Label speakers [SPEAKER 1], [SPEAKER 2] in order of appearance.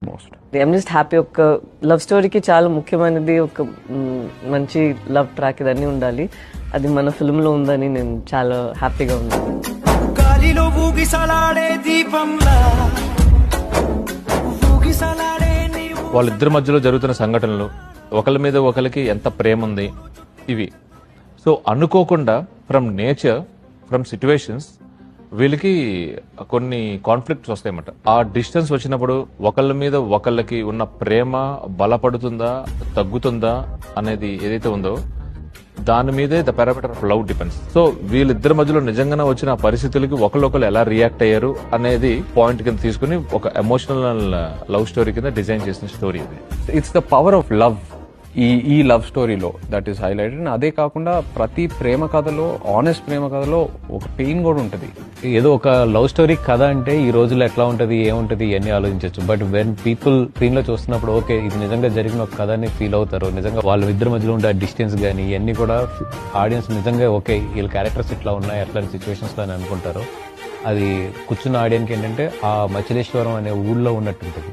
[SPEAKER 1] Most
[SPEAKER 2] I'm just happy. ఒక love స్టోరీకి చాలా ముఖ్యమైనది ఒక మంచి లవ్ ట్రాక్ ఇదన్నీ ఉండాలి. అది మన ఫిల్మ్ లో ఉందని నేను చాలా హ్యాపీగా ఉన్నాను.
[SPEAKER 3] గాలిలో ఊగిసలాడే దీపంలా ఊగిసలాడే నీవు.
[SPEAKER 1] వాళ్ళిద్దరి మధ్యలో జరుగుతున్న సంఘటనలు, ఒకరి మీద ఒకరికి ఎంత ప్రేమ ఉంది, ఇవి సో అనుకోకుండా ఫ్రమ్ నేచర్, ఫ్రమ్ సిచ్యువేషన్స్ వీళ్ళకి కొన్ని కాన్ఫ్లిక్ట్స్ వస్తాయన్నమాట. ఆ డిస్టెన్స్ వచ్చినప్పుడు ఒకళ్ళ మీద ఒకళ్ళకి ఉన్న ప్రేమ బలపడుతుందా తగ్గుతుందా అనేది ఏదైతే ఉందో దాని మీదే the parameter of love depends. So వీళ్ళిద్దరి మధ్యలో నిజంగానే వచ్చిన పరిస్థితులకి ఒకళ్ళొకళ్ళు ఎలా రియాక్ట్ అయ్యారు అనేది పాయింట్ కింద తీసుకుని ఒక ఎమోషనల్ లవ్ స్టోరీ కింద డిజైన్ చేసిన స్టోరీ ఇది.
[SPEAKER 4] It's the power of love ఈ లవ్ స్టోరీలో దట్ ఈస్ హైలైటెడ్. అదే కాకుండా ప్రతి ప్రేమ కథలో, ఆనెస్ట్ ప్రేమ కథలో ఒక పెయిన్ కూడా ఉంటుంది.
[SPEAKER 5] ఏదో ఒక లవ్ స్టోరీ కథ అంటే ఈ రోజుల్లో ఎట్లా ఉంటది, ఏముంటది ఇవన్నీ ఆలోచించవచ్చు. బట్ వెన్ పీపుల్ స్క్రీన్ లో చూస్తున్నప్పుడు ఓకే ఇది నిజంగా జరిగిన ఒక కథ అని ఫీల్ అవుతారు. నిజంగా వాళ్ళ ఇద్దరి మధ్యలో ఉండే డిస్టెన్స్ కానీ ఇవన్నీ కూడా ఆడియన్స్ నిజంగా ఓకే వీళ్ళ క్యారెక్టర్స్ ఇట్లా ఉన్నాయి అట్లాంటి సిచ్యువేషన్స్ లో అని అనుకుంటారు. అది కూర్చున్న ఆడియన్కి ఏంటంటే ఆ మచిలేశ్వరం అనే ఊళ్ళో ఉన్నట్టు ఉంటుంది.